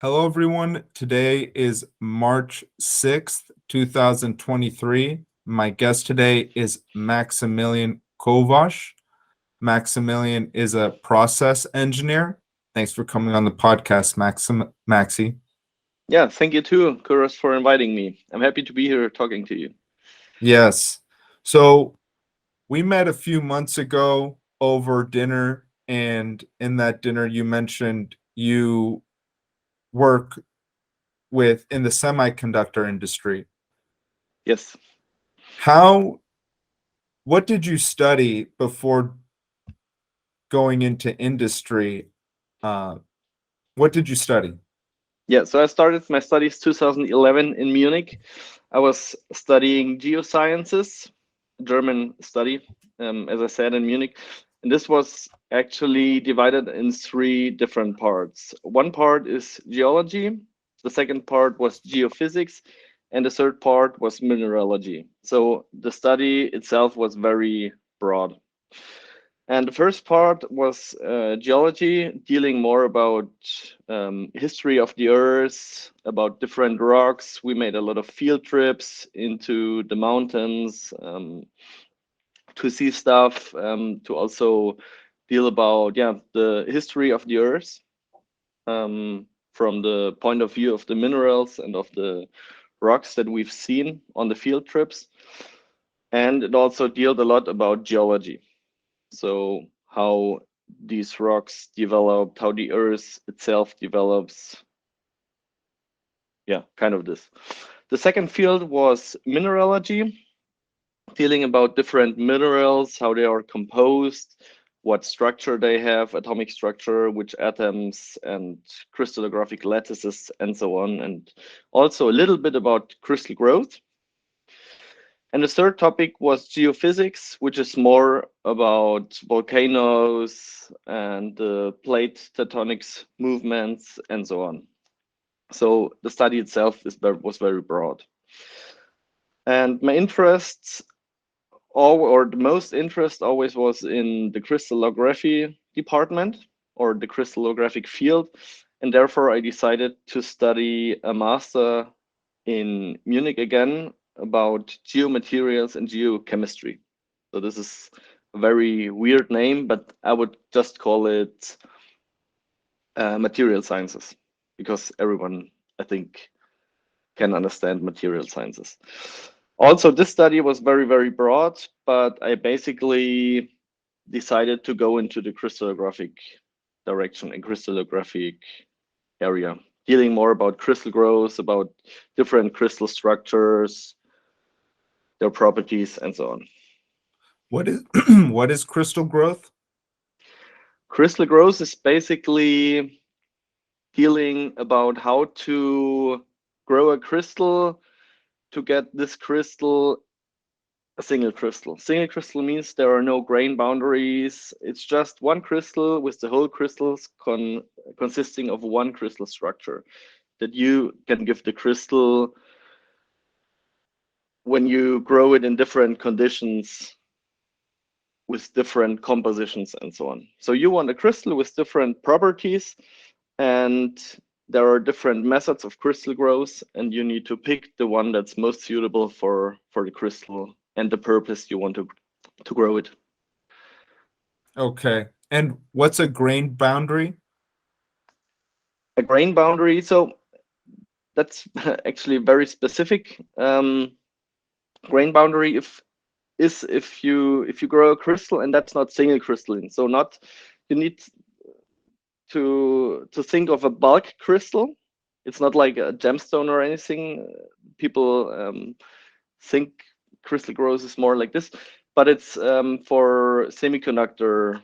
Hello, everyone. Today is March 6th, 2023. My guest today is Maximilian Kowasch. Maximilian is a process engineer. Thanks for coming on the podcast, Maxi. Yeah, thank you too, Kuros, for inviting me. I'm happy to be here talking to you. Yes. So we met a few months ago over dinner, and in that dinner, you mentioned you work in the semiconductor industry. Yes. How What did you study before going into industry? Uh, what did you study? Yeah, so I started my studies 2011 in Munich. I was studying geosciences, German study, as I said, in Munich. And this was actually divided in three different parts. One part is geology, the second part was geophysics, and the third part was mineralogy. So the study itself was very broad. And the first part was geology, dealing more about history of the Earth, about different rocks. We made a lot of field trips into the mountains to see stuff, to also deal about the history of the Earth from the point of view of the minerals and of the rocks that we've seen on the field trips. And it also dealt a lot about geology. So how these rocks developed, how the earth itself develops. Yeah, kind of this. The second field was mineralogy, dealing about different minerals, how they are composed, what structure they have, atomic structure, which atoms and crystallographic lattices and so on. And also a little bit about crystal growth. And the third topic was geophysics, which is more about volcanoes and the plate tectonics movements and so on. So the study itself was very broad. And my interests, or the most interest always was in the crystallography department or the crystallographic field. And therefore I decided to study a master in Munich again about geomaterials and geochemistry. So this is a very weird name, but I would just call it material sciences because everyone, I think, can understand material sciences. Also, this study was very, very broad, but I basically decided to go into the crystallographic direction and crystallographic area, dealing more about crystal growth, about different crystal structures, their properties, and so on. What is what is crystal growth? Crystal growth is basically dealing about how to grow a crystal to get this crystal a single crystal. Single crystal means there are no grain boundaries. It's just one crystal with the whole crystals consisting of one crystal structure that you can give the crystal when you grow it in different conditions with different compositions and so on. So you want a crystal with different properties, and there are different methods of crystal growth, and you need to pick the one that's most suitable for the crystal and the purpose you want to grow it. Okay. And what's a grain boundary? A grain boundary, so that's actually very specific. Grain boundary if you grow a crystal and that's not single crystalline, so not you need to think of a bulk crystal. It's not like a gemstone or anything. People think crystal growth is more like this, but it's for semiconductor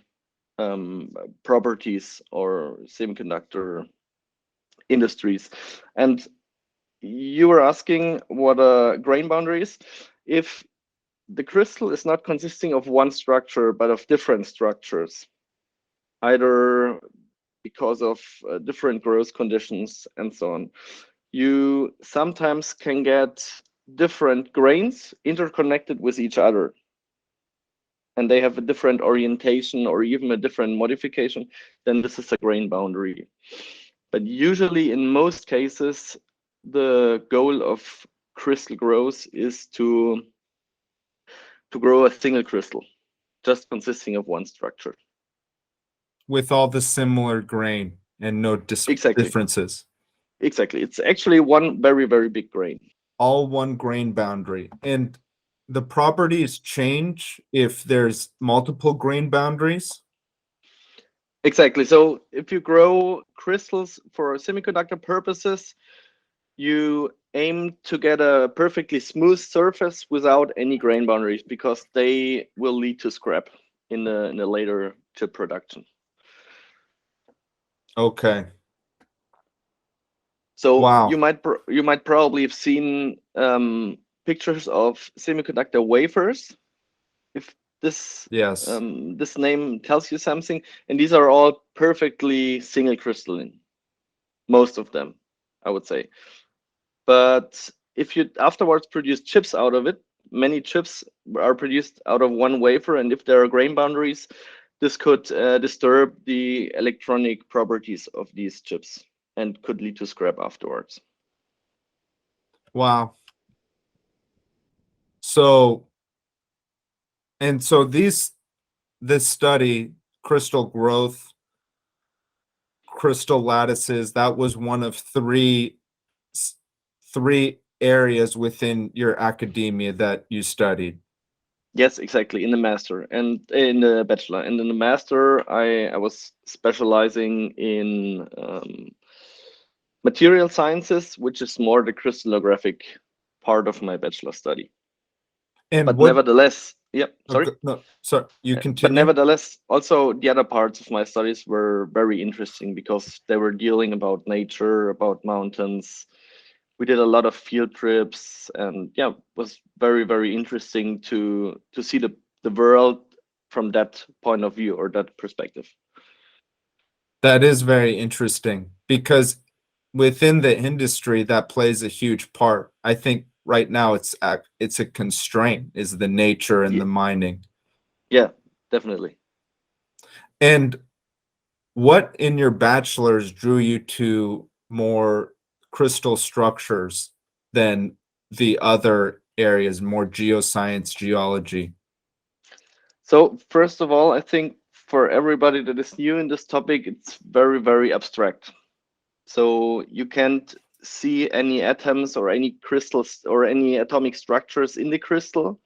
um, properties or semiconductor industries. And you were asking what a grain boundary is. If the crystal is not consisting of one structure, but of different structures, either because of different growth conditions and so on. You sometimes can get different grains interconnected with each other, and they have a different orientation or even a different modification, then this is a grain boundary. But usually, in most cases, the goal of crystal growth is to grow a single crystal, just consisting of one structure. With all the similar grain and no Exactly. differences. Exactly. It's actually one very, very big grain. All one grain boundary. And the properties change if there's multiple grain boundaries. Exactly. So if you grow crystals for semiconductor purposes, you aim to get a perfectly smooth surface without any grain boundaries, because they will lead to scrap in the later chip production. Okay. So Wow. you might probably have seen pictures of semiconductor wafers, if this Yes. this name tells you something. And these are all perfectly single crystalline, most of them, I would say. But if you afterwards produce chips out of it, many chips are produced out of one wafer, and if there are grain boundaries, this could disturb the electronic properties of these chips and could lead to scrap afterwards. Wow. So, and so this study, crystal growth, crystal lattices, that was one of three areas within your academia that you studied. Yes, exactly, in the master and in the bachelor. And in the master, I was specializing in material sciences, which is more the crystallographic part of my bachelor study. And But what, nevertheless, yep, sorry. no, sorry, you But continue. nevertheless, also the other parts of my studies were very interesting because they were dealing about nature, about mountains. We did a lot of field trips, and yeah, it was very, very interesting to see the world from that point of view or that perspective. That is very interesting because within the industry that plays a huge part. I think right now it's a constraint is the nature and the mining. Yeah, definitely. And what in your bachelor's drew you to more crystal structures than the other areas, more geoscience, geology? So first of all, I think for everybody that is new in this topic, it's very, very abstract. So you can't see any atoms or any crystals or any atomic structures in the crystal,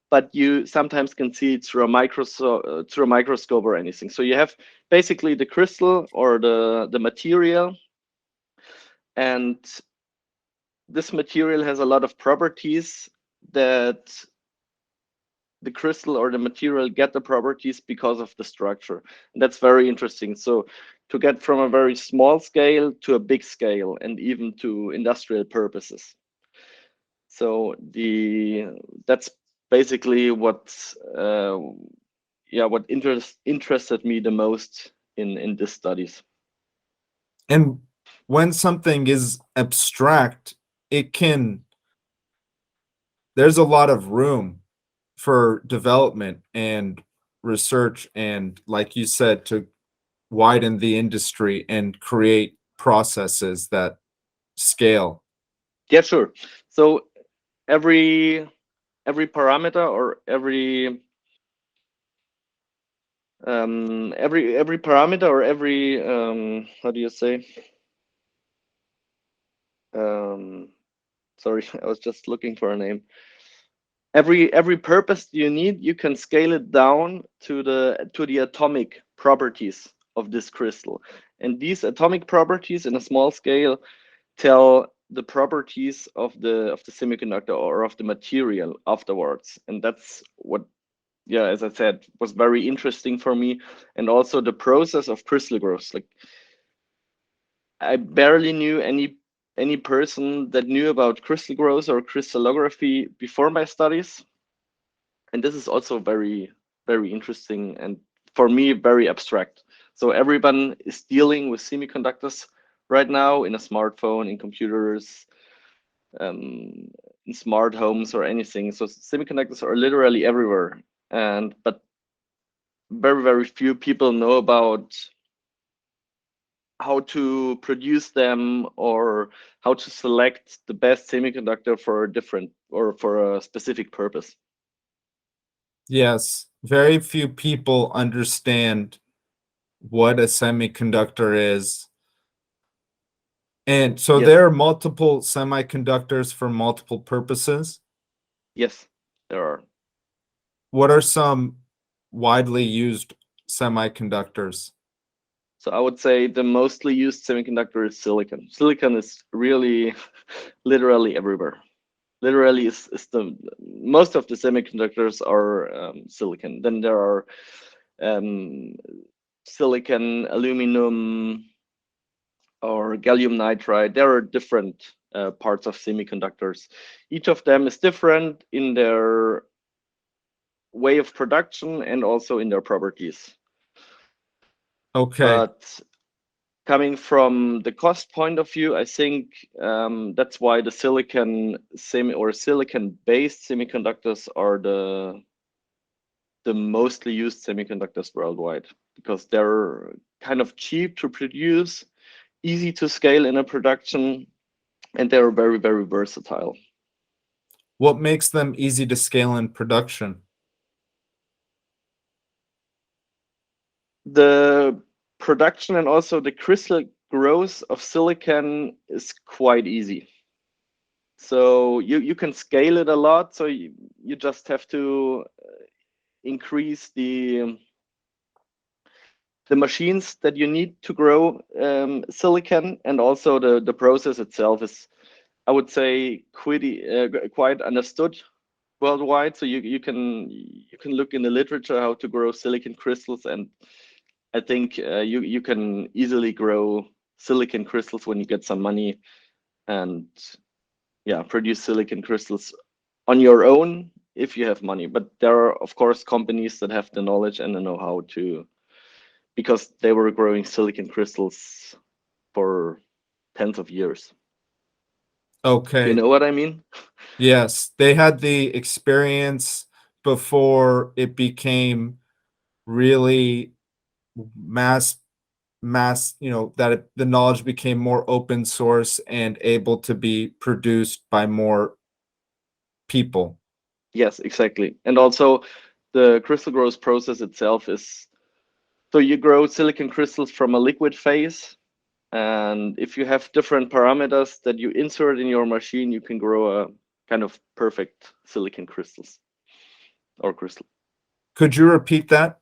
but you sometimes can see it through a microscope or anything. So you have basically the crystal or the material, and this material has a lot of properties that the crystal or the material get the properties because of the structure. And that's very interesting. So to get from a very small scale to a big scale and even to industrial purposes. So that's basically what interested me the most in this studies. And when something is abstract, there's a lot of room for development and research and, like you said, to widen the industry and create processes that scale. Yeah, sure. So every parameter or every parameter or every how do you say, um sorry, I was just looking for a name. Every purpose you need, you can scale it down to the atomic properties of this crystal, and these atomic properties in a small scale tell the properties of the semiconductor or of the material afterwards. And that's what, yeah, as I said, was very interesting for me. And also the process of crystal growth. Like, I barely knew any person that knew about crystal growth or crystallography before my studies. And this is also very, very interesting and for me very abstract. So everyone is dealing with semiconductors right now in a smartphone, in computers, in smart homes or anything. So semiconductors are literally everywhere, but very, very few people know about how to produce them or how to select the best semiconductor for a different or for a specific purpose. Yes, very few people understand what a semiconductor is. And so Yes, there are multiple semiconductors for multiple purposes. yes, there are. What are some widely used semiconductors? So I would say the mostly used semiconductor is silicon. Silicon is really literally everywhere. Literally is the most of the semiconductors are silicon. Then there are um, silicon, aluminum, or gallium nitride. There are different parts of semiconductors. Each of them is different in their way of production and also in their properties. Okay. But coming from the cost point of view, I think that's why the silicon silicon-based semiconductors are the mostly used semiconductors worldwide, because they're kind of cheap to produce, easy to scale in a production, and they're very, very versatile. What makes them easy to scale in production? The production and also the crystal growth of silicon is quite easy. So you can scale it a lot. So you just have to increase the machines that you need to grow silicon, and also the process itself is, I would say, quite understood worldwide. So you can look in the literature how to grow silicon crystals, and I think you can easily grow silicon crystals when you get some money, and yeah, produce silicon crystals on your own if you have money. But there are of course companies that have the knowledge and the know-how to, because they were growing silicon crystals for tens of years. Do you Okay. know what I mean? Yes, they had the experience before it became really mass that the knowledge became more open source and able to be produced by more people. Yes, exactly. And also the crystal growth process itself is, so you grow silicon crystals from a liquid phase, and if you have different parameters that you insert in your machine, you can grow a kind of perfect silicon crystals or crystal. Could you repeat that?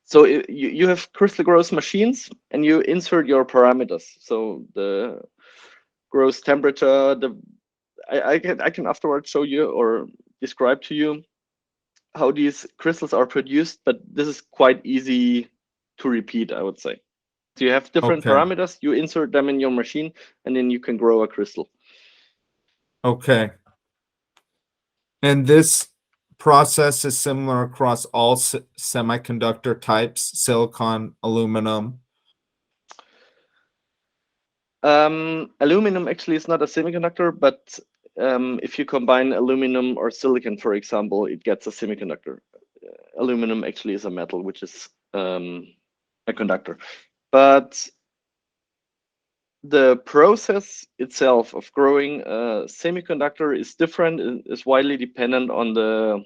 So you have crystal growth machines and you insert your parameters. So the growth temperature, I can afterwards show you or describe to you how these crystals are produced, but this is quite easy to repeat, I would say. So you have different Okay. parameters, you insert them in your machine, and then you can grow a crystal. Okay. And this process is similar across all semiconductor types, silicon, aluminum. Aluminum actually is not a semiconductor, but if you combine aluminum or silicon, for example, it gets a semiconductor. Aluminum actually is a metal, which is a conductor. But the process itself of growing a semiconductor is different, is widely dependent on the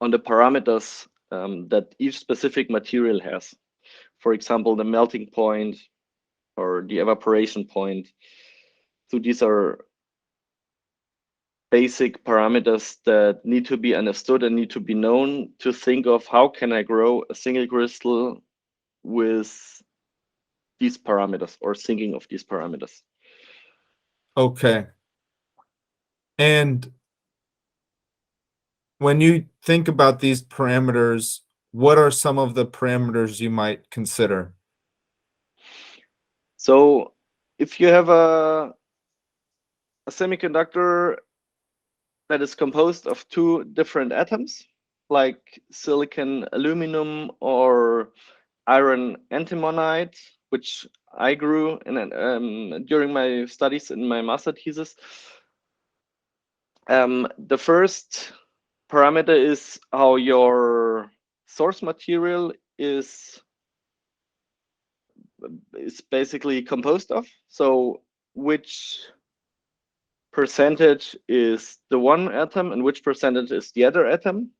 parameters that each specific material has. For example, the melting point or the evaporation point. So these are basic parameters that need to be understood and need to be known to think of how can I grow a single crystal with these parameters, or thinking of these parameters. Okay. And when you think about these parameters, what are some of the parameters you might consider? So if you have a semiconductor that is composed of two different atoms, like silicon aluminum or iron antimonide, which I grew during my studies in my master thesis. The first parameter is how your source material is is basically composed of. So which percentage is the one atom and which percentage is the other atom.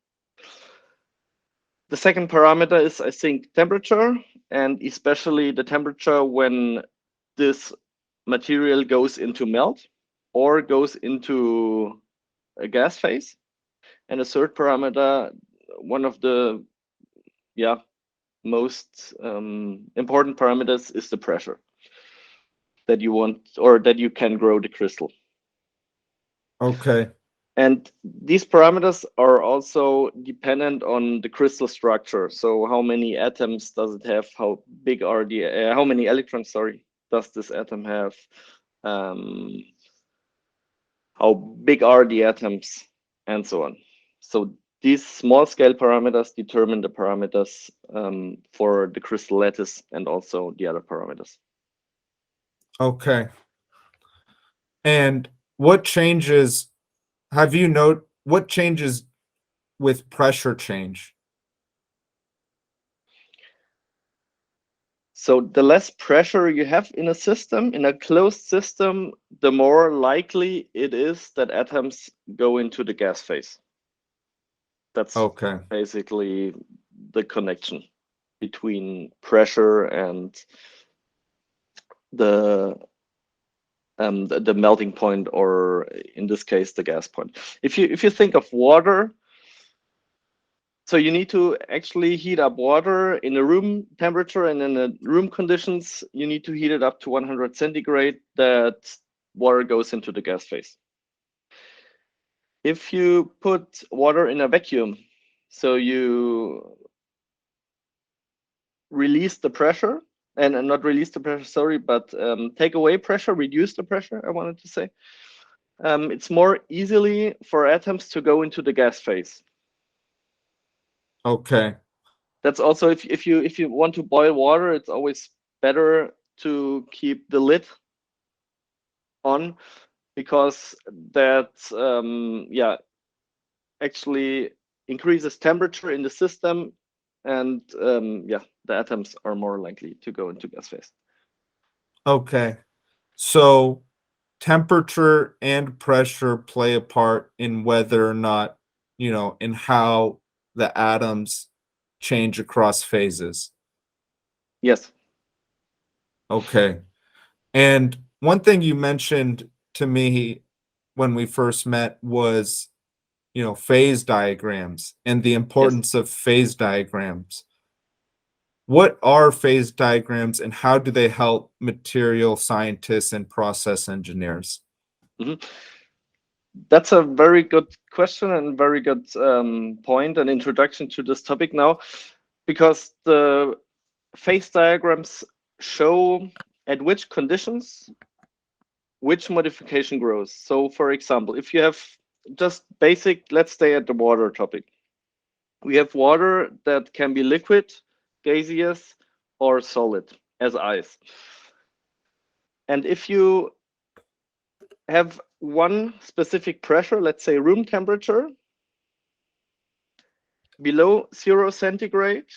The second parameter is, I think, temperature, and especially the temperature when this material goes into melt or goes into a gas phase. And the third parameter, one of the most important parameters, is the pressure that you want or that you can grow the crystal. Okay. And these parameters are also dependent on the crystal structure. So how many atoms does it have? How big are the how many electrons, sorry, does this atom have? How big are the atoms, and so on. So these small scale parameters determine the parameters for the crystal lattice and also the other parameters. Okay. And what changes what changes with pressure change? So the less pressure you have in a system, in a closed system, the more likely it is that atoms go into the gas phase. That's Okay. basically the connection between pressure and the melting point, or in this case, the gas point. If you think of water, so you need to actually heat up water in a room temperature, and in the room conditions, you need to heat it up to 100 centigrade that water goes into the gas phase. If you put water in a vacuum, so you release the pressure, and not release the pressure, sorry, but take away pressure, reduce the pressure, I wanted to say. It's more easily for atoms to go into the gas phase. Okay. That's also, if you want to boil water, it's always better to keep the lid on, because that actually increases temperature in the system, and the atoms are more likely to go into gas phase. Okay. So temperature and pressure play a part in whether or not, in how the atoms change across phases. Yes. Okay. And one thing you mentioned to me when we first met was, phase diagrams and the importance of phase diagrams. What are phase diagrams and how do they help material scientists and process engineers? Mm-hmm. That's a very good question and very good point and introduction to this topic now, because the phase diagrams show at which conditions which modification grows. So for example, if you have just basic, let's stay at the water topic. We have water that can be liquid, gaseous, or solid as ice. And if you have one specific pressure, let's say room temperature, below 0 centigrade,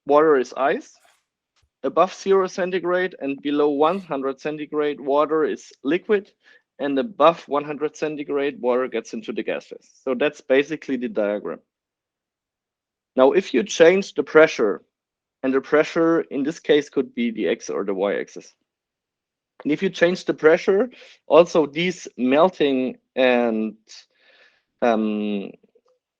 water is ice. Above 0 centigrade and below 100 centigrade, water is liquid. And above 100 centigrade, water gets into the gas phase. So that's basically the diagram. Now, if you change the pressure, and the pressure in this case could be the X or the Y axis. And if you change the pressure, also these melting and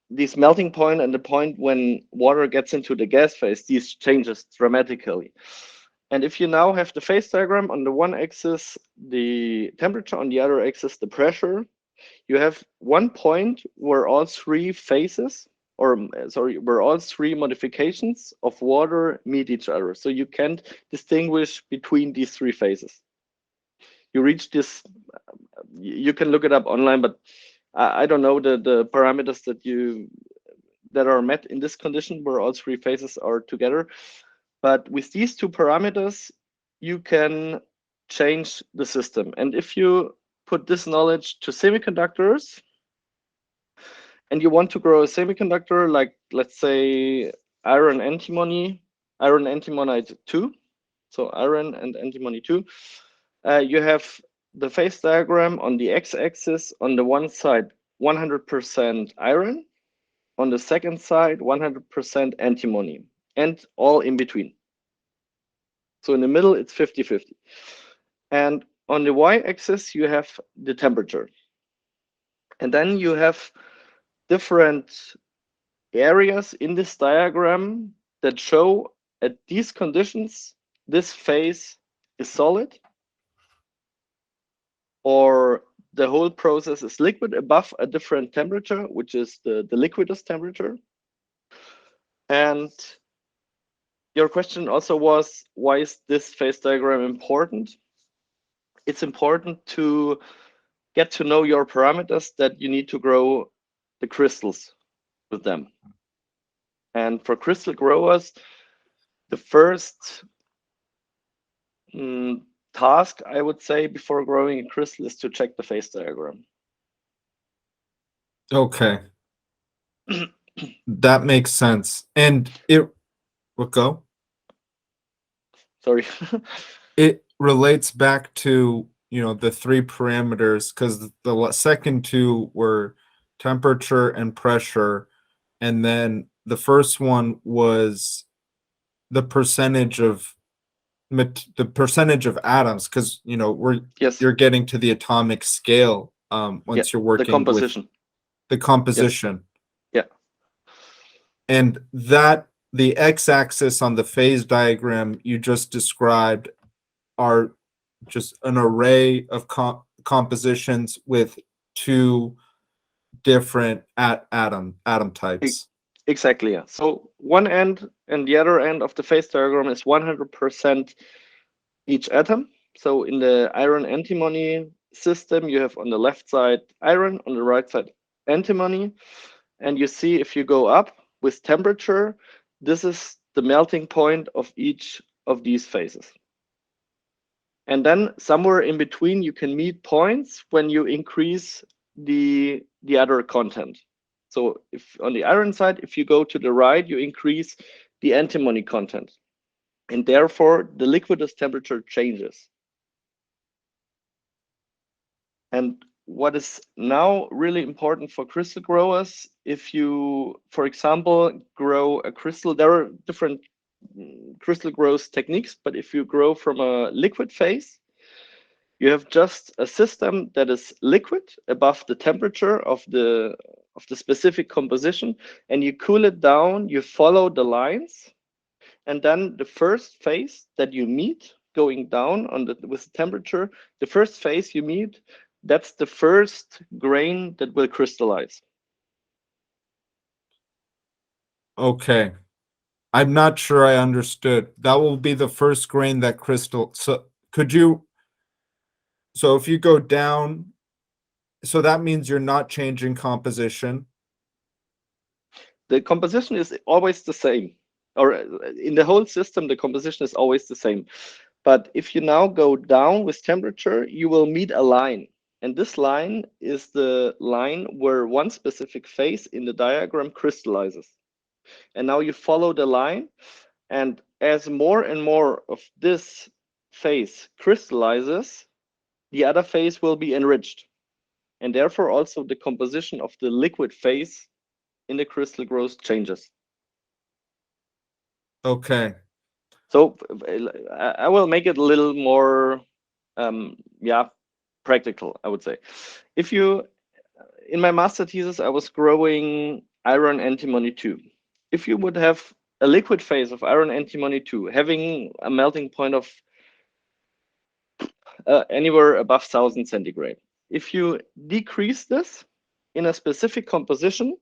this melting point and the point when water gets into the gas phase, these changes dramatically. And if you now have the phase diagram, on the one axis, the temperature, on the other axis, the pressure, you have one point where all three phases, or sorry, where all three modifications of water meet each other. So you can't distinguish between these three phases. You reach this, you can look it up online, but I don't know the parameters that are met in this condition where all three phases are together. But with these two parameters, you can change the system. And if you put this knowledge to semiconductors, and you want to grow a semiconductor, like let's say iron antimony 2, so iron and antimony 2. You have the phase diagram on the x-axis. On the one side, 100% iron. On the second side, 100% antimony, and all in between. So in the middle, it's 50-50. And on the y-axis, you have the temperature. And then you have different areas in this diagram that show at these conditions, this phase is solid, or the whole process is liquid above a different temperature, which is the liquidus temperature. And your question also was, why is this phase diagram important? It's important to get to know your parameters that you need to grow the crystals with them. And for crystal growers, the first task, I would say, before growing a crystal is to check the phase diagram. Okay. That makes sense. And what go? Sorry. It relates back to, the three parameters, because the second two were temperature and pressure. And then the first one was the percentage of atoms, because Yes. you're getting to the atomic scale once you're working the composition. with the composition. Yeah. And that the x-axis on the phase diagram you just described are just an array of compositions with two different atom types. Exactly. Yeah. So one end and the other end of the phase diagram is 100% each atom. So in the iron antimony system, you have on the left side iron, on the right side antimony. And you see if you go up with temperature, this is the melting point of each of these phases. And then somewhere in between, you can meet points when you increase the other content. So if on the iron side, if you go to the right, you increase the antimony content. And therefore, the liquidus temperature changes. And what is now really important for crystal growers, if you, for example, grow a crystal, there are different crystal growth techniques, but if you grow from a liquid phase, you have just a system that is liquid above the temperature of the specific composition, and you cool it down, you follow the lines, and then the first phase that you meet going down with the temperature, the first phase you meet, that's the first grain that will crystallize. Okay. I'm not sure I understood. That will be the first grain that crystal. So if you go down, so that means you're not changing composition. The composition is always the same, or in the whole system, the composition is always the same. But if you now go down with temperature, you will meet a line. And this line is the line where one specific phase in the diagram crystallizes. And now you follow the line. And as more and more of this phase crystallizes, the other phase will be enriched. And therefore, also the composition of the liquid phase in the crystal growth changes. Okay. So I will make it a little more, practical, I would say. If you, in my master thesis, I was growing iron antimony 2. If you would have a liquid phase of iron antimony 2, having a melting point of anywhere above 1000 centigrade, if you decrease this in a specific composition,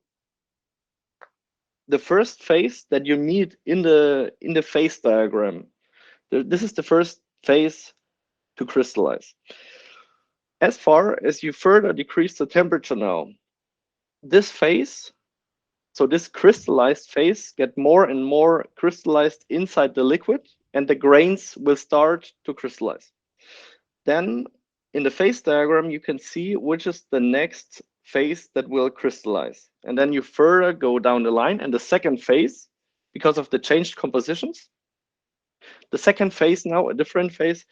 the first phase that you meet in the phase diagram, this is the first phase to crystallize. As far as you further decrease the temperature now, this phase, so this crystallized phase, get more and more crystallized inside the liquid, and the grains will start to crystallize. Then in the phase diagram, you can see which is the next phase that will crystallize. And then you further go down the line, and the second phase, because of the changed compositions, the second phase now, a different phase,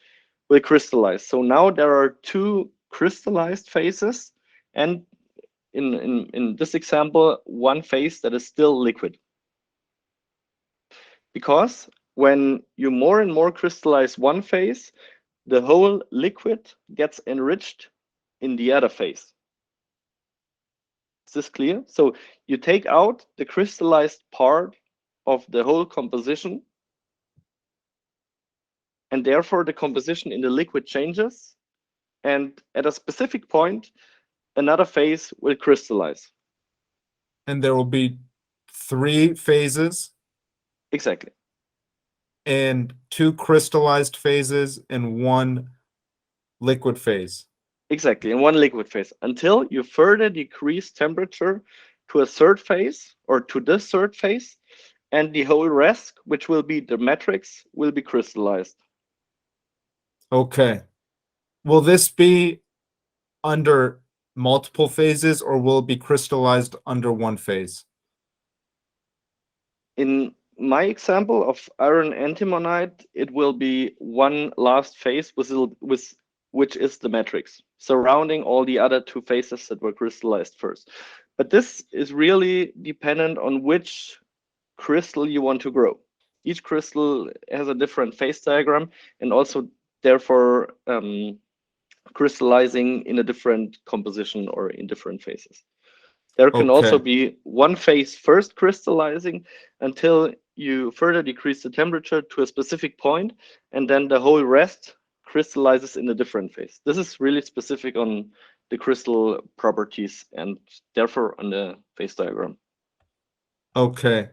will crystallize. So now there are two crystallized phases, and in this example, one phase that is still liquid. Because when you more and more crystallize one phase, the whole liquid gets enriched in the other phase. Is this clear? So you take out the crystallized part of the whole composition, and therefore the composition in the liquid changes, and at a specific point, another phase will crystallize. And there will be 3 phases Exactly. and 2 crystallized phases and 1 liquid phase. Exactly, in one liquid phase, until you further decrease temperature to a third phase or to this third phase, and the whole rest, which will be the matrix, will be crystallized. Okay. Will this be under multiple phases, or will it be crystallized under 1 phase? In my example of iron antimonide, it will be one last phase which is the matrix, surrounding all the other 2 phases that were crystallized first. But this is really dependent on which crystal you want to grow. Each crystal has a different phase diagram, and also therefore crystallizing in a different composition or in different phases. There can also be one phase first crystallizing until you further decrease the temperature to a specific point, and then the whole rest crystallizes in a different phase. This is really specific on the crystal properties and therefore on the phase diagram. Okay.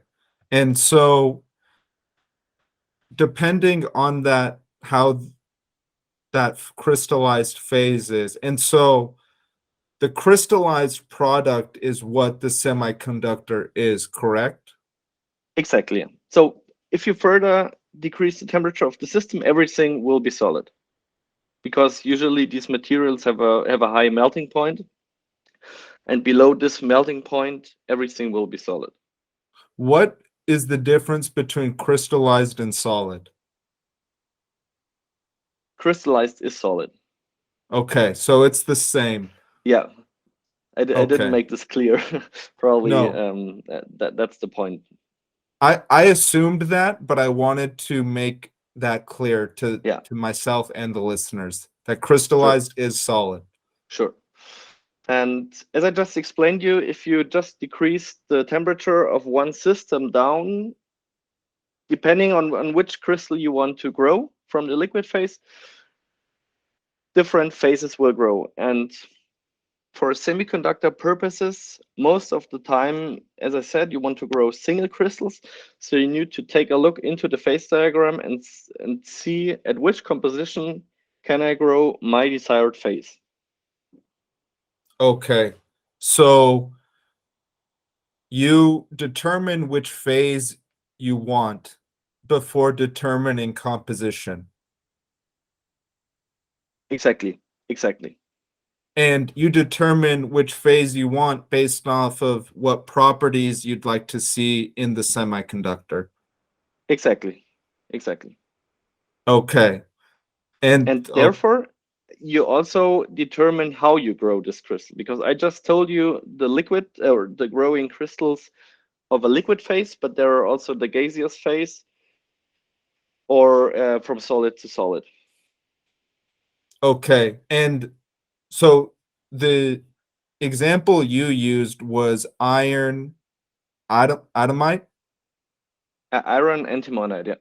And so depending on that, how that crystallized phase is, and so the crystallized product is what the semiconductor is, correct? Exactly. So if you further decrease the temperature of the system, everything will be solid, because usually these materials have a high melting point, and below this melting point, everything will be solid. What is the difference between crystallized and solid? Crystallized is solid. Okay, so it's the same. Yeah, I didn't make this clear. Probably No. That's the point. I assumed that, but I wanted to make that clear to Yeah. myself and the listeners that crystallized is solid. Sure. And as I just explained you, if you just decrease the temperature of one system down, depending on which crystal you want to grow from the liquid phase, different phases will grow. And for semiconductor purposes, most of the time, as I said, you want to grow single crystals. So you need to take a look into the phase diagram and see at which composition can I grow my desired phase. Okay, so you determine which phase you want before determining composition. Exactly. And you determine which phase you want based off of what properties you'd like to see in the semiconductor. Exactly. Okay. And therefore, you also determine how you grow this crystal, because I just told you the liquid or the growing crystals of a liquid phase, but there are also the gaseous phase or from solid to solid. Okay. And so the example you used was iron atomite? Iron antimonide, yeah.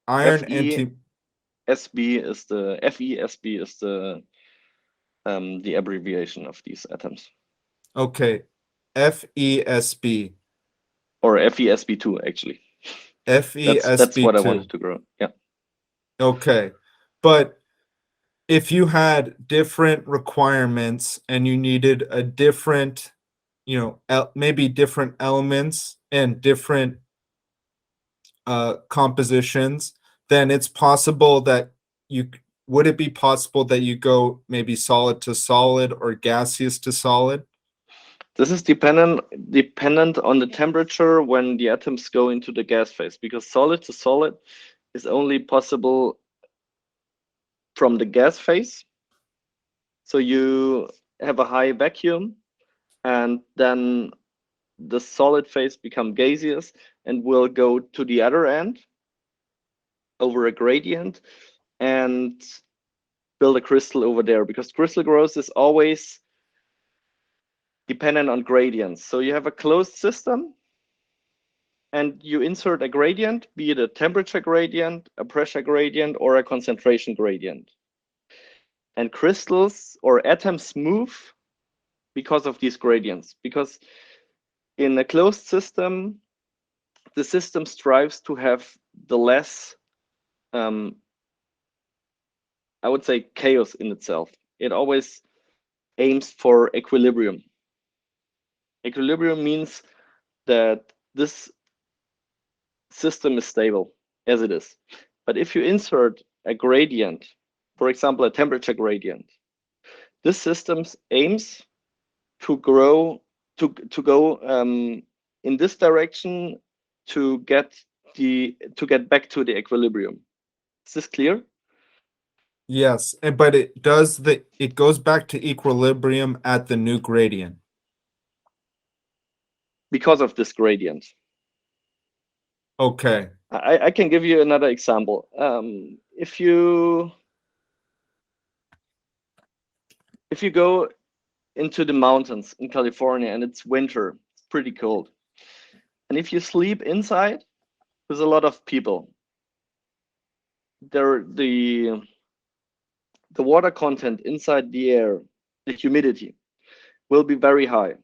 Iron FeSb is the abbreviation of these atoms. Okay. FeSb. Or FeSb2 actually. FeSb2. That's what I wanted to grow. Yeah. Okay. But if you had different requirements and you needed a different, maybe different elements and different compositions, then it's possible that would it be possible that you go maybe solid to solid or gaseous to solid? This is dependent on the temperature when the atoms go into the gas phase, because solid to solid is only possible from the gas phase. So you have a high vacuum, and then the solid phase become gaseous and will go to the other end over a gradient and build a crystal over there, because crystal growth is always dependent on gradients. So you have a closed system and you insert a gradient, be it a temperature gradient, a pressure gradient, or a concentration gradient. And crystals or atoms move because of these gradients. Because in a closed system, the system strives to have the less, I would say, chaos in itself. It always aims for equilibrium. Equilibrium means that this system is stable as it is. But if you insert a gradient, for example, a temperature gradient, this system aims to grow, to go in this direction to get back to the equilibrium. Is this clear? Yes, but it goes back to equilibrium at the new gradient. Because of this gradient. Okay. I can give you another example. If you go into the mountains in California and it's winter, it's pretty cold. And if you sleep inside, there's a lot of people. The water content inside the air, the humidity, will be very high.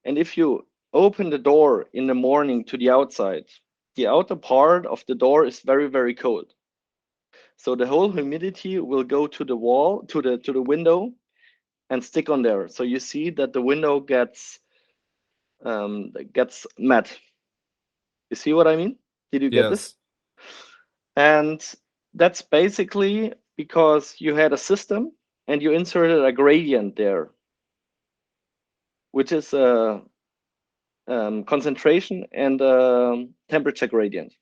And if you open the door in the morning to the outside, the outer part of the door is very, very cold. So the whole humidity will go to the wall, to the window, and stick on there. So you see that the window gets matte. You see what I mean? Did you get this? Yes. And that's basically because you had a system and you inserted a gradient there, which is a concentration and a temperature gradient.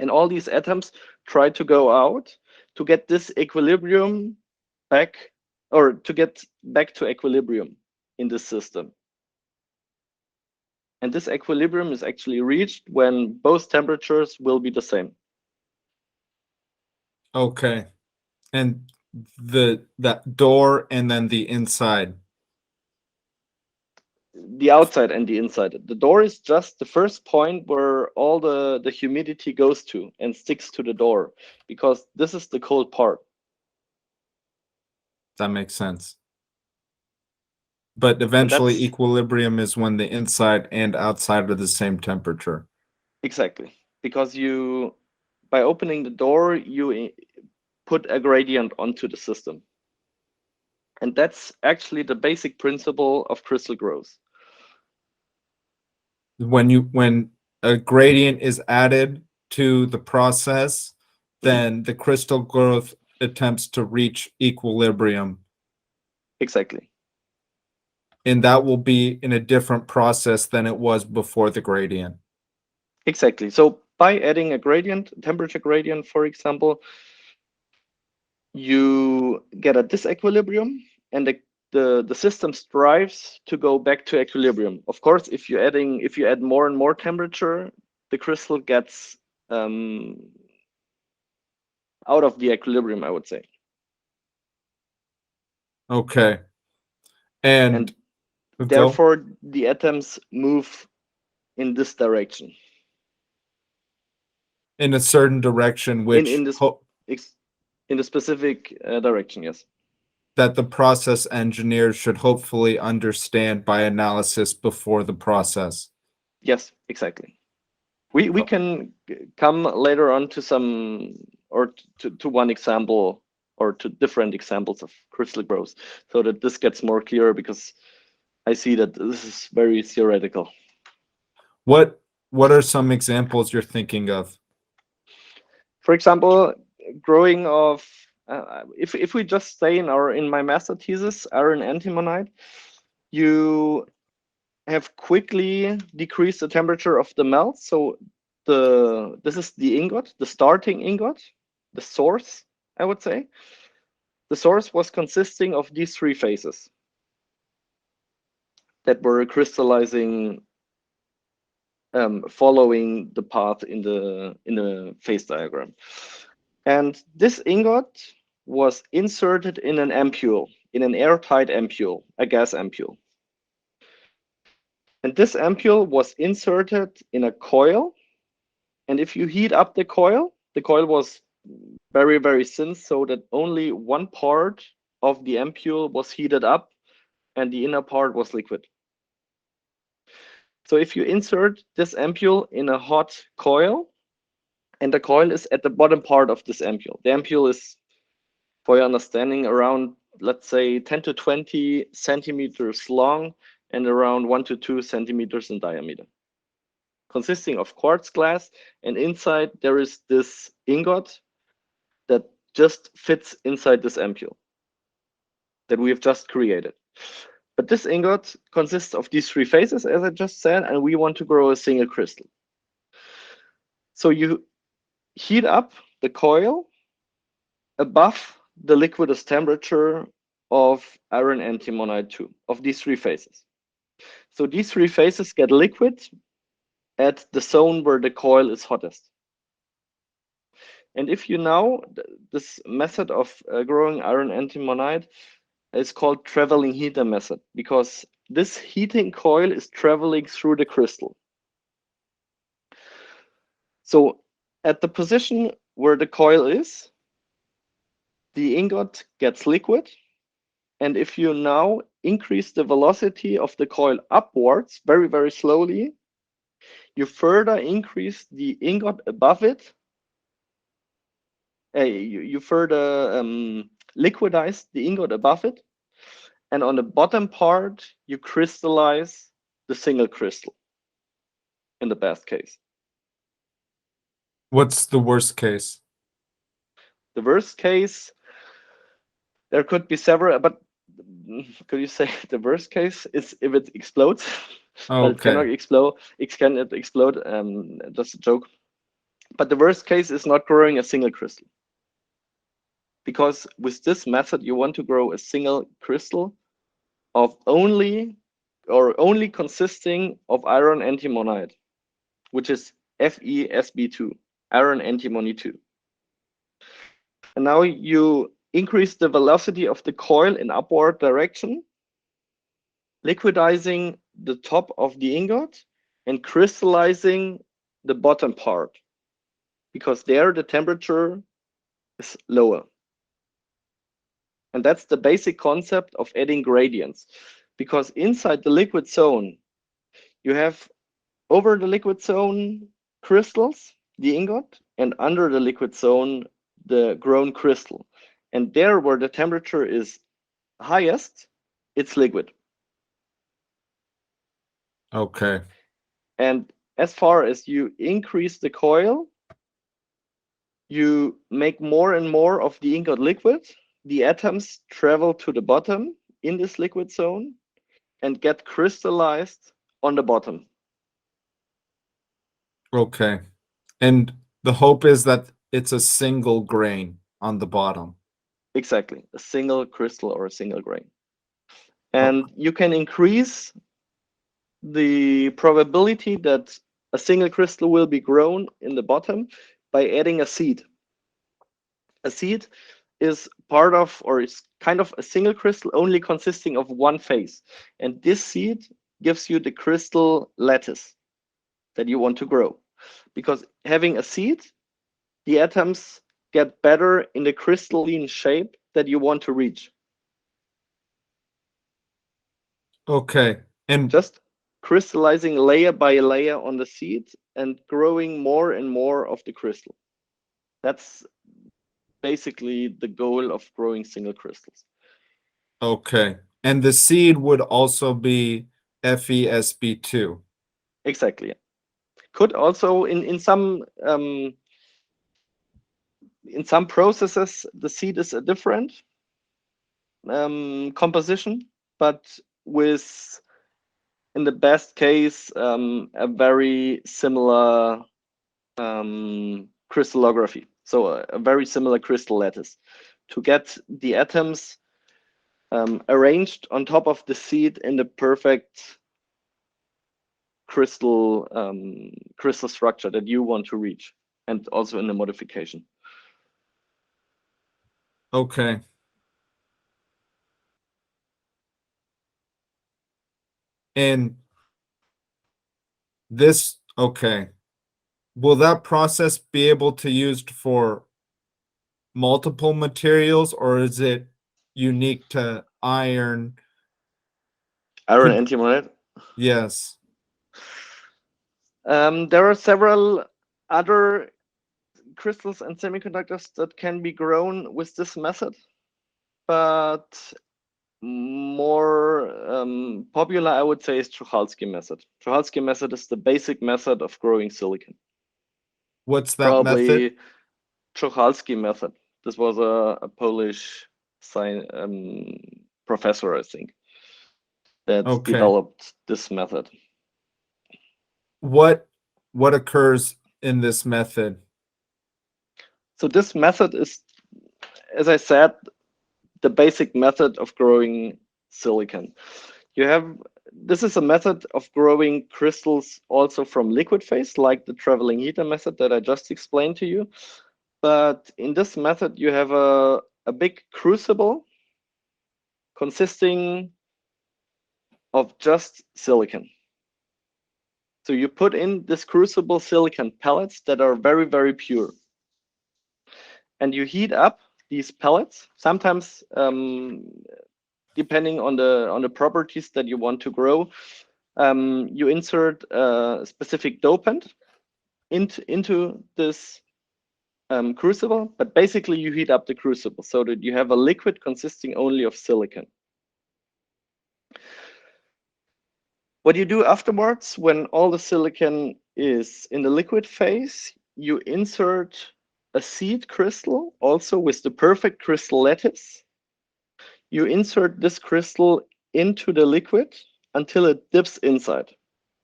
And all these atoms try to go out to get this equilibrium back, or to get back to equilibrium in this system. And this equilibrium is actually reached when both temperatures will be the same. Okay. And that door and then the inside. The outside and the inside. The door is just the first point where all the humidity goes to and sticks to the door, because this is the cold part. That makes sense. But eventually that's equilibrium is when the inside and outside are the same temperature. exactly, because you, by opening the door, you put a gradient onto the system. And that's actually the basic principle of crystal growth. When a gradient is added to the process, then the crystal growth attempts to reach equilibrium. Exactly. And that will be in a different process than it was before the gradient. Exactly. So by adding a gradient, temperature gradient, for example, you get a disequilibrium, and the system strives to go back to equilibrium. Of course, if you add more and more temperature, the crystal gets out of the equilibrium, I would say. Okay. And therefore the atoms move in this direction. In a certain direction, which in the specific direction, yes. That the process engineers should hopefully understand by analysis before the process. Yes, exactly. We can come later on to some, or to one example, or to different examples of crystal growth, so that this gets more clear, because I see that this is very theoretical. What are some examples you're thinking of? For example, growing of if we just stay in my master thesis, iron antimonide, you have quickly decreased the temperature of the melt. So this is the ingot, the starting ingot, the source, I would say. The source was consisting of these three phases that were crystallizing following the path in the phase diagram. And this ingot was inserted in an ampule, in an airtight ampule, a gas ampule. And this ampule was inserted in a coil. And if you heat up the coil was very, very thin, so that only one part of the ampule was heated up and the inner part was liquid. So if you insert this ampule in a hot coil, and the coil is at the bottom part of this ampule. The ampule is, for your understanding, around, let's say, 10 to 20 centimeters long and around 1 to 2 centimeters in diameter, consisting of quartz glass, and inside there is this ingot that just fits inside this ampule that we have just created. But this ingot consists of these three phases, as I just said, and we want to grow a single crystal. So you heat up the coil above the liquidus temperature of iron antimonide 2, of these three phases. So these three phases get liquid at the zone where the coil is hottest. And if you now, this method of growing iron antimonide is called traveling heater method, because this heating coil is traveling through the crystal. So at the position where the coil is, the ingot gets liquid. And if you now increase the velocity of the coil upwards very, very slowly, you further increase the ingot above it. You further liquidize the ingot above it. And on the bottom part, you crystallize the single crystal in the best case. What's the worst case? The worst case, there could be several, but could you say the worst case is if it explodes? But it cannot explode. It cannot explode. Just a joke. But the worst case is not growing a single crystal, because with this method you want to grow a single crystal of only consisting of iron antimonide, which is FeSb2, iron antimony 2. And now you increase the velocity of the coil in upward direction, liquidizing the top of the ingot and crystallizing the bottom part, because there the temperature is lower. And that's the basic concept of adding gradients, because inside the liquid zone, you have over the liquid zone crystals, the ingot, and under the liquid zone, the grown crystal. And there where the temperature is highest, it's liquid. Okay. And as far as you increase the coil, you make more and more of the ingot liquid. The atoms travel to the bottom in this liquid zone and get crystallized on the bottom. Okay. And the hope is that it's a single grain on the bottom. Exactly, a single crystal or a single grain. And you can increase the probability that a single crystal will be grown in the bottom by adding a seed. A seed is part of, or is kind of a single crystal only consisting of one phase. And this seed gives you the crystal lattice that you want to grow. Because having a seed, the atoms get better in the crystalline shape that you want to reach. Okay. And just crystallizing layer by layer on the seed and growing more and more of the crystal. That's basically the goal of growing single crystals. okay. And the seed would also be FeSb2. Exactly. Could also in some processes the seed is a different composition, but with, in the best case, a very similar crystallography, so a very similar crystal lattice, to get the atoms arranged on top of the seed in the perfect crystal structure that you want to reach, and also in the modification. Okay. And this, okay. Will that process be able to used for multiple materials, or is it unique to iron? Iron Could, antimonide. yes. There are several other crystals and semiconductors that can be grown with this method, but more popular, I would say, is Tucholsky method. Tucholsky method is the basic method of growing silicon. What's that Probably method? Tucholsky method. This was a Polish professor, I think, that Okay. developed this method. What occurs in this method? So this method is, as I said, the basic method of growing silicon. This is a method of growing crystals also from liquid phase, like the traveling heater method that I just explained to you. But in this method, you have a big crucible consisting of just silicon. So you put in this crucible silicon pellets that are very, very pure. And you heat up these pellets, sometimes depending on the properties that you want to grow. You insert a specific dopant into this crucible, but basically you heat up the crucible so that you have a liquid consisting only of silicon. What you do afterwards, when all the silicon is in the liquid phase, you insert a seed crystal, also with the perfect crystal lattice. You insert this crystal into the liquid until it dips inside.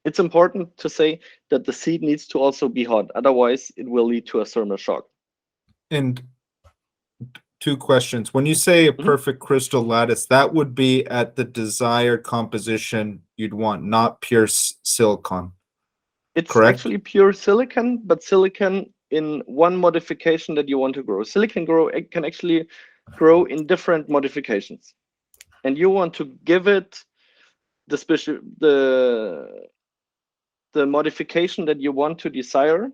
It's important to say that the seed needs to also be hot, otherwise it will lead to a thermal shock. And two questions. When you say a perfect crystal lattice, that would be at the desired composition you'd want, not pure silicon. It's correct? actually pure silicon, but silicon in one modification that you want to grow. It can actually grow in different modifications, and you want to give it the modification that you want to desire,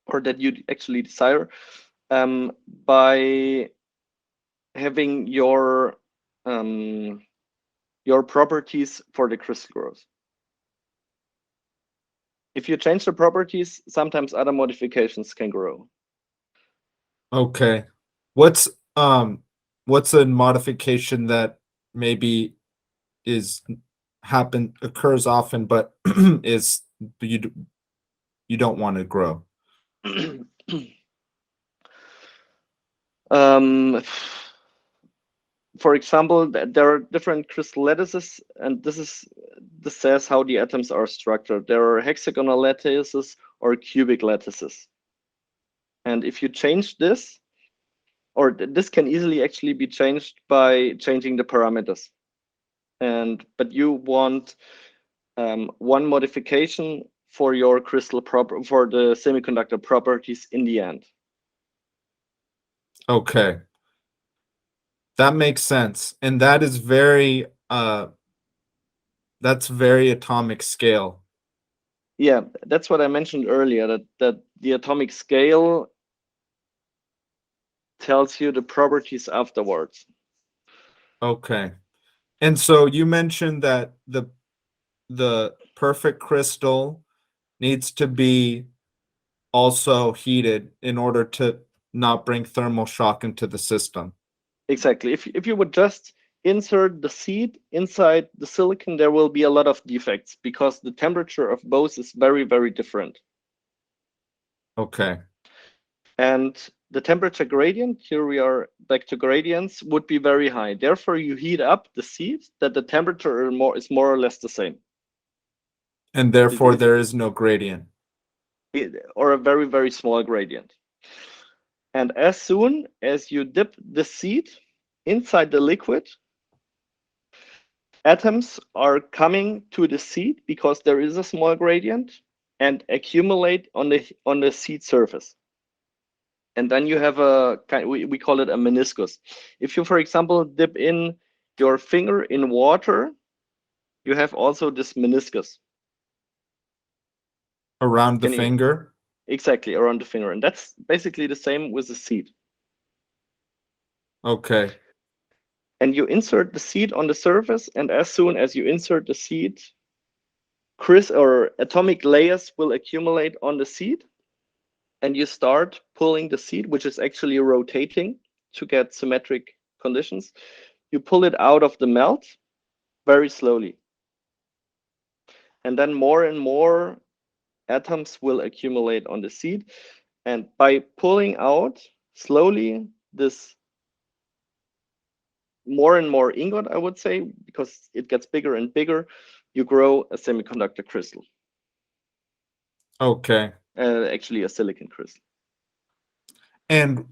or that you actually desire, by having your properties for the crystal growth. If you change the properties, sometimes other modifications can grow. Okay. What's a modification that maybe occurs often, but is you don't want to grow? For example, there are different crystal lattices, and this says how the atoms are structured. There are hexagonal lattices or cubic lattices. And if you change this, or this can easily actually be changed by changing the parameters. But you want one modification for your for the semiconductor properties in the end. Okay. That makes sense. And that is that's very atomic scale. Yeah, that's what I mentioned earlier, that the atomic scale tells you the properties afterwards. Okay. And so you mentioned that the perfect crystal needs to be also heated in order to not bring thermal shock into the system. Exactly. If you would just insert the seed inside the silicon, there will be a lot of defects because the temperature of both is very, very different. Okay. And the temperature gradient, here we are back to gradients, would be very high. Therefore, you heat up the seed that the temperature is more or less the same. And therefore there is no gradient. or a very, very small gradient. And as soon as you dip the seed inside the liquid, atoms are coming to the seed because there is a small gradient and accumulate on the seed surface. And then you have a kind, we call it a meniscus. If you, for example, dip in your finger in water, you have also this meniscus. Around the finger? Exactly, around the finger. And that's basically the same with the seed. Okay. And you insert the seed on the surface, and as soon as you insert the seed, or atomic layers will accumulate on the seed, and you start pulling the seed, which is actually rotating to get symmetric conditions. You pull it out of the melt very slowly. And then more and more atoms will accumulate on the seed. And by pulling out slowly this more and more ingot, I would say, because it gets bigger and bigger, you grow a semiconductor crystal. Okay. Actually, a silicon crystal. And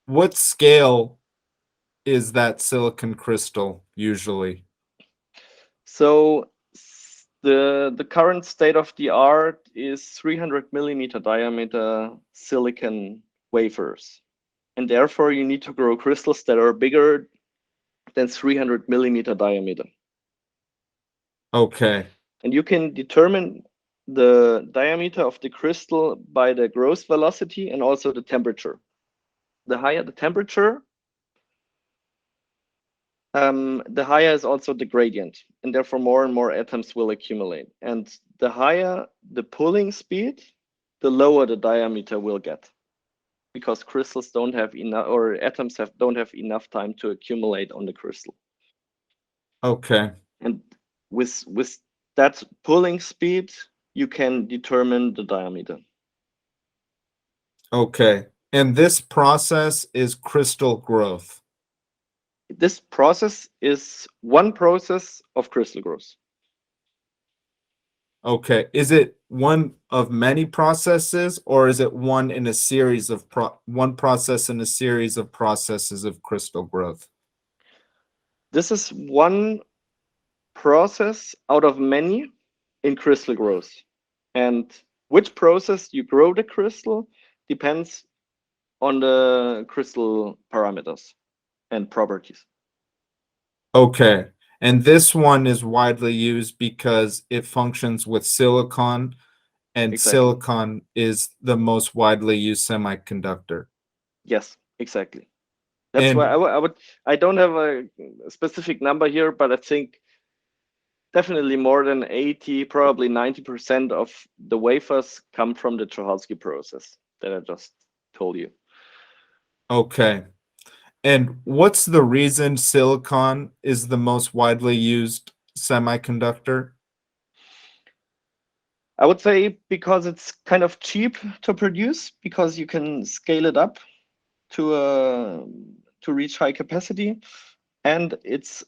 what scale is that silicon crystal usually? So the current state of the art is 300 millimeter diameter silicon wafers. And therefore, you need to grow crystals that are bigger than 300 millimeter diameter. Okay. And you can determine the diameter of the crystal by the growth velocity and also the temperature. The higher the temperature, the higher is also the gradient, and therefore more and more atoms will accumulate. And the higher the pulling speed, the lower the diameter will get, because crystals don't have enough, or atoms don't have enough time to accumulate on the crystal. Okay. And with that pulling speed, you can determine the diameter. Okay. And this process is crystal growth. This process is one process of crystal growth. Okay. Is it one of many processes, or is it one in a series of one process in a series of processes of crystal growth? This is one process out of many in crystal growth. And which process you grow the crystal depends on the crystal parameters and properties. Okay. And this one is widely used because it functions with silicon, and Exactly. silicon is the most widely used semiconductor. Yes, exactly. That's why I don't have a specific number here, but I think definitely more than 80, probably 90% of the wafers come from the Tucholsky process that I just told you. Okay. And what's the reason silicon is the most widely used semiconductor? I would say because it's kind of cheap to produce, because you can scale it up to reach high capacity, and it's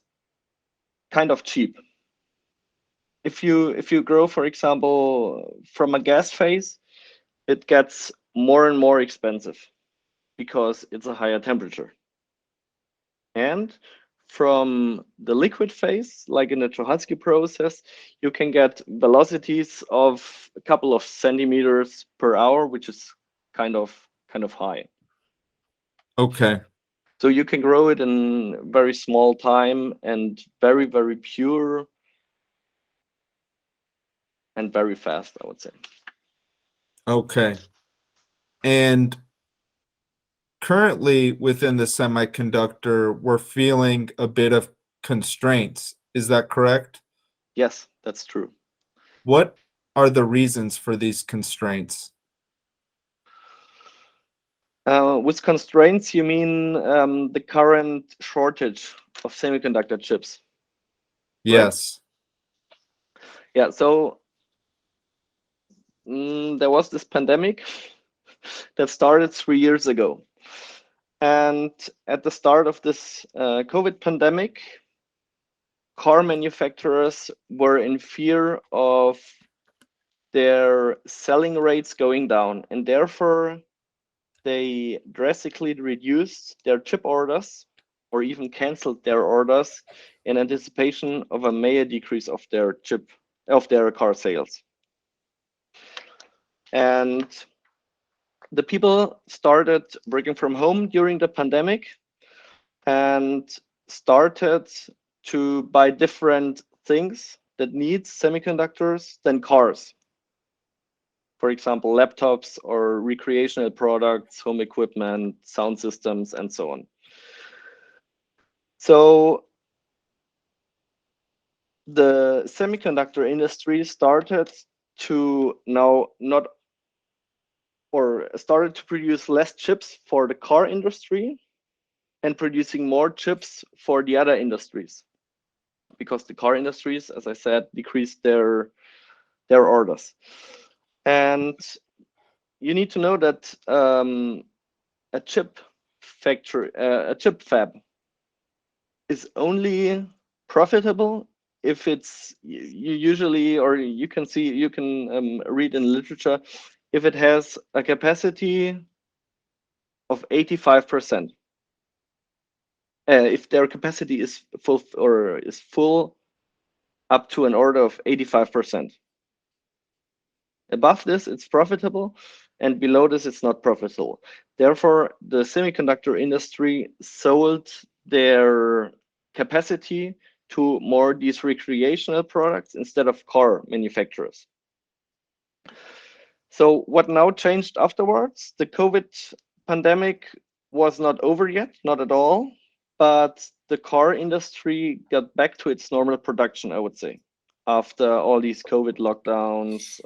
kind of cheap. If you grow, for example, from a gas phase, it gets more and more expensive because it's a higher temperature. And from the liquid phase, like in the Tucholsky process, you can get velocities of a couple of centimeters per hour, which is kind of high. Okay. So you can grow it in very small time and very, very pure and very fast, I would say. Okay. And currently within the semiconductor, we're feeling a bit of constraints. Is that correct? Yes, that's true. What are the reasons for these constraints? With constraints, you mean the current shortage of semiconductor chips? Yes. Right? Yeah, so there was this pandemic that started 3 years ago. And at the start of this COVID pandemic, car manufacturers were in fear of their selling rates going down, and therefore they drastically reduced their chip orders or even canceled their orders in anticipation of a major decrease of their car sales. And the people started working from home during the pandemic and started to buy different things that need semiconductors than cars. For example, laptops or recreational products, home equipment, sound systems, and so on. So the semiconductor industry started to started to produce less chips for the car industry and producing more chips for the other industries, because the car industries, as I said, decreased their orders. And you need to know that a chip factory, a chip fab, is only profitable if it's you usually, or you can read in literature, if it has a capacity of 85%. If their capacity is full up to an order of 85%. Above this, it's profitable, and below this, it's not profitable. Therefore, the semiconductor industry sold their capacity to more these recreational products instead of car manufacturers. So what now changed afterwards? The COVID pandemic was not over yet, not at all, but the car industry got back to its normal production, I would say, after all these COVID lockdowns.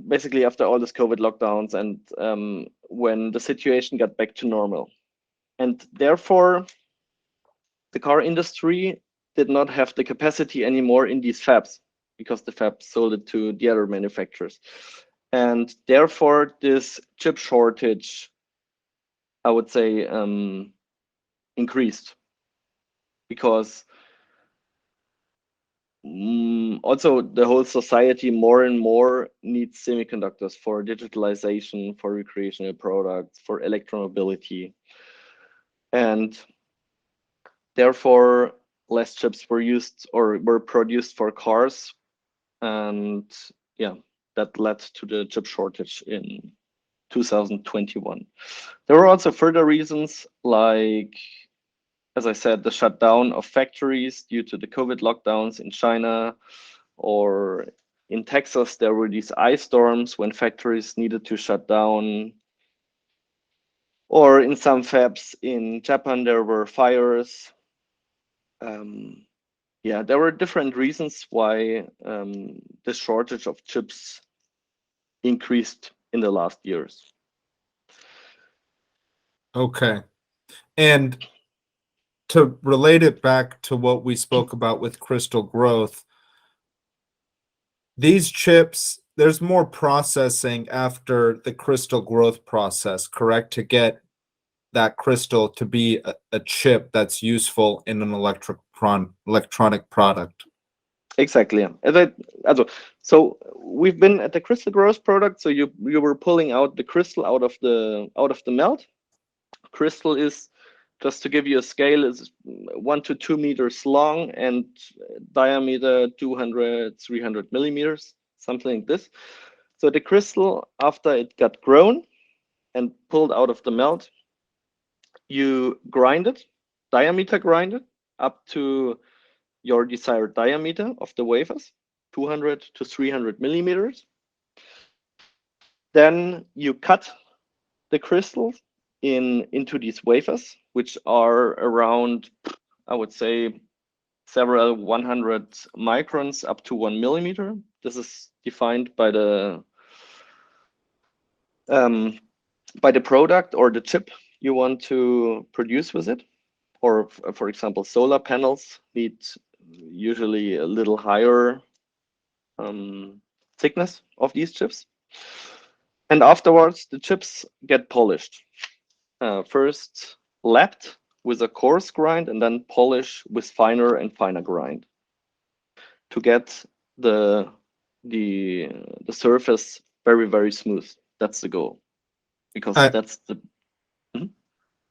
Basically after all this COVID lockdowns, and when the situation got back to normal. And therefore, the car industry did not have the capacity anymore in these fabs, because the fabs sold it to the other manufacturers. And therefore, this chip shortage, I would say, increased, because also the whole society more and more needs semiconductors for digitalization, for recreational products, for electromobility. And therefore, less chips were used or were produced for cars. And yeah, that led to the chip shortage in 2021. There were also further reasons, like, as I said, the shutdown of factories due to the COVID lockdowns in China, or in Texas, there were these ice storms when factories needed to shut down. Or in some fabs in Japan, there were fires. There were different reasons why the shortage of chips increased in the last years. Okay. And to relate it back to what we spoke about with crystal growth, these chips, there's more processing after the crystal growth process, correct? To get that crystal to be a chip that's useful in an electronic product. Exactly. So we've been at the crystal growth product. So you were pulling out the crystal out of the melt. Crystal is, just to give you a scale, is 1 to 2 meters long and diameter 200, 300 millimeters, something like this. So the crystal, after it got grown and pulled out of the melt, you grind it, diameter grind it up to your desired diameter of the wafers, 200 to 300 millimeters. Then you cut the crystals into these wafers, which are around, I would say, several 100 microns up to 1 millimeter. This is defined by the product or the chip you want to produce with it. Or for example, solar panels need usually a little higher thickness of these chips. And afterwards, the chips get polished. First lapped with a coarse grind, and then polish with finer and finer grind. to get the the surface very, very smooth. That's the goal, because I, that's the Mhm.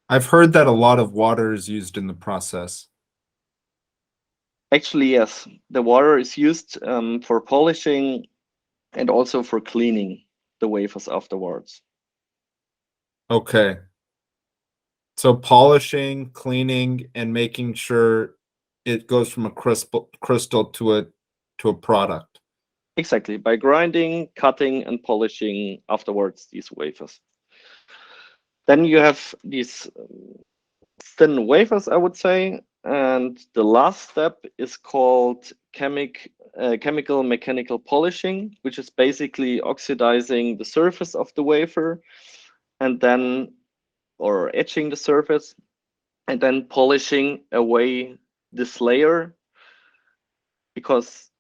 I've heard that a lot of water is used in the process. Actually, yes, the water is used for polishing and also for cleaning the wafers afterwards. Okay. So polishing, cleaning, and making sure it goes from a crystal to a product. Exactly, by grinding, cutting, and polishing afterwards these wafers. Then you have these thin wafers, I would say, and the last step is called chemical mechanical polishing, which is basically oxidizing the surface of the wafer and then, or etching the surface, and then polishing away this layer, because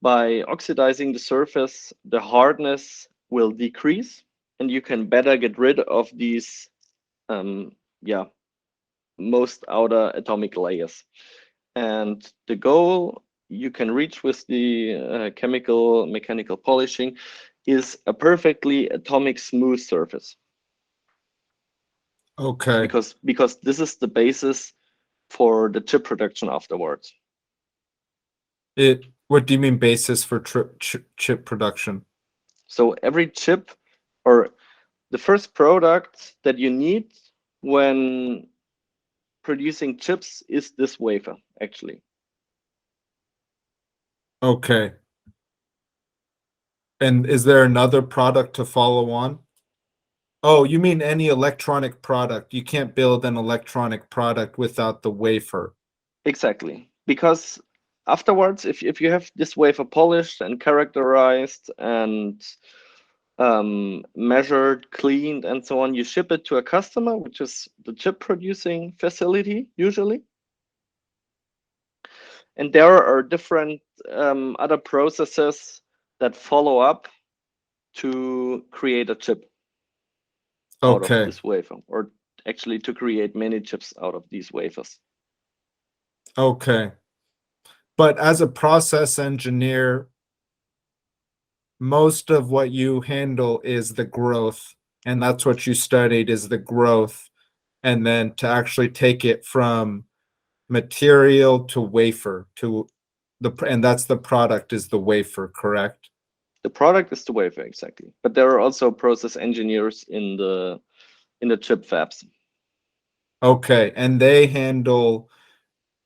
by oxidizing the surface, the hardness will decrease and you can better get rid of these um, yeah, most outer atomic layers. And the goal you can reach with the chemical mechanical polishing is a perfectly atomic smooth surface, Okay. because this is the basis for the chip production afterwards. What do you mean basis for chip production? So every chip, or the first product that you need when producing chips, is this wafer, actually. Okay. And is there another product to follow on? Oh, you mean any electronic product. You can't build an electronic product without the wafer. Exactly. Because afterwards, if you have this wafer polished and characterized and measured, cleaned, and so on, you ship it to a customer, which is the chip producing facility usually. And there are different other processes that follow up to create a chip out of Okay. this wafer, or actually to create many chips out of these wafers. Okay. But as a process engineer, most of what you handle is the growth, and that's what you studied is the growth, and then to actually take it from material to wafer to and that's the product is the wafer, correct? The product is the wafer, exactly. But there are also process engineers in the chip fabs. Okay, and they handle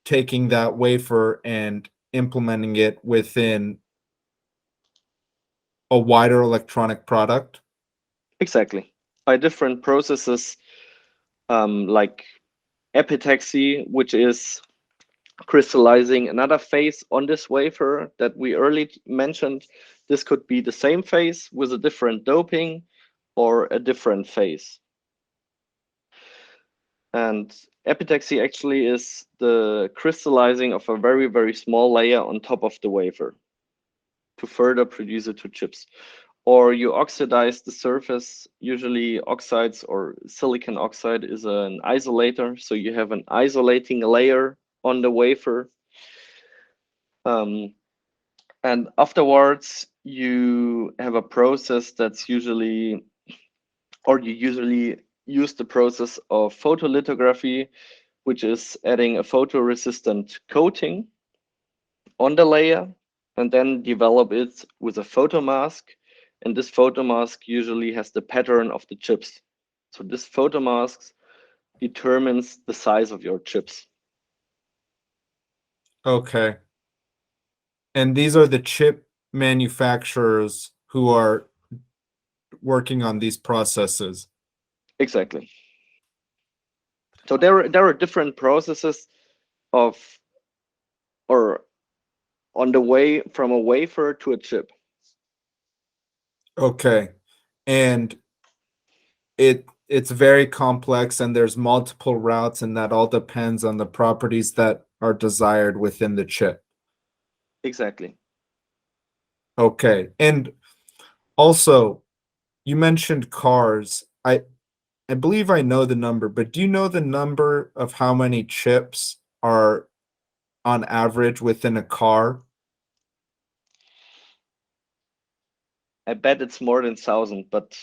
taking that wafer and implementing it within a wider electronic product. Exactly. By different processes, like epitaxy, which is crystallizing another phase on this wafer that we earlier mentioned. This could be the same phase with a different doping or a different phase. And epitaxy actually is the crystallizing of a very, very small layer on top of the wafer to further produce it to chips. Or you oxidize the surface. Usually oxides or silicon oxide is an isolator. So you have an isolating layer on the wafer. And afterwards, you have a process that's usually, or you usually use the process of photolithography, which is adding a photoresistant coating on the layer and then develop it with a photomask. And this photomask usually has the pattern of the chips. So this photomask determines the size of your chips. Okay. And these are the chip manufacturers who are working on these processes. Exactly. So there are different processes of, or on the way from a wafer to a chip. Okay. And it's very complex and there's multiple routes and that all depends on the properties that are desired within the chip. Exactly. Okay. And also, you mentioned cars. I believe I know the number, but do you know the number of how many chips are on average within a car? I bet it's more than 1,000, but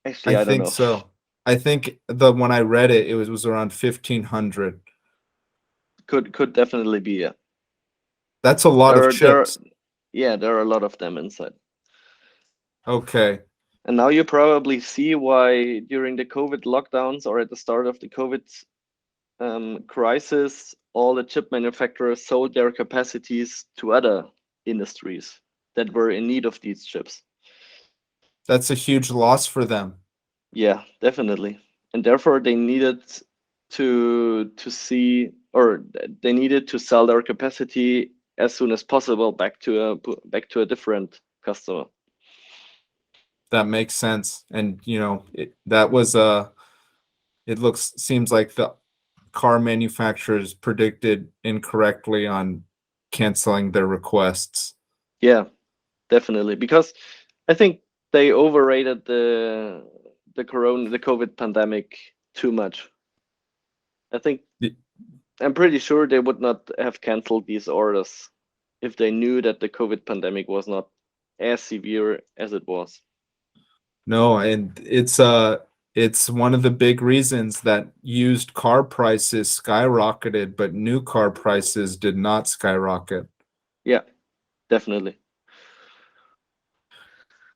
actually, I I don't think know. so. I think when I read it, it was around 1,500. Could definitely be, yeah. That's a lot of chips. There are a lot of them inside. Okay. And now you probably see why during the COVID lockdowns or at the start of the COVID crisis, all the chip manufacturers sold their capacities to other industries that were in need of these chips. That's a huge loss for them. Yeah, definitely. And therefore they needed to see, or they needed to sell their capacity as soon as possible back to a different customer. That makes sense. And it seems like the car manufacturers predicted incorrectly on canceling their requests. Yeah, definitely. Because I think they overrated the COVID pandemic too much. I think Y- I'm pretty sure they would not have canceled these orders if they knew that the COVID pandemic was not as severe as it was. No, and it's one of the big reasons that used car prices skyrocketed, but new car prices did not skyrocket. Yeah, definitely.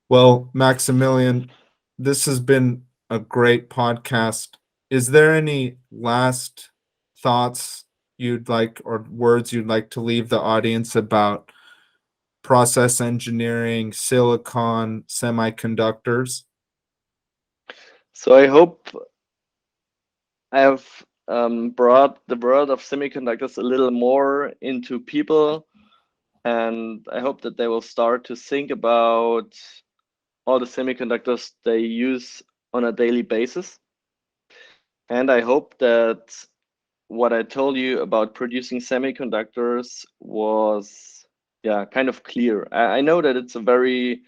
Well, Maximilian, this has been a great podcast. Is there any last thoughts you'd like or words you'd like to leave the audience about process engineering, silicon, semiconductors? So I hope I have brought the world of semiconductors a little more into people, and I hope that they will start to think about all the semiconductors they use on a daily basis. And I hope that what I told you about producing semiconductors was, yeah, kind of clear. I know that it's a very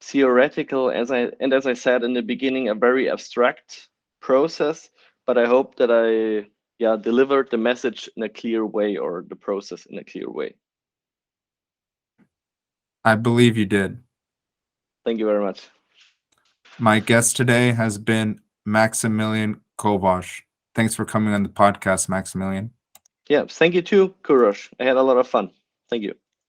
theoretical, as I said in the beginning, a very abstract process, but I hope that I, yeah, delivered the message in a clear way, or the process in a clear way. I believe you did. Thank you very much. My guest today has been Maximilian Kowasch. Thanks for coming on the podcast, Maximilian. Yeah, thank you too, Kurosh. I had a lot of fun. Thank you.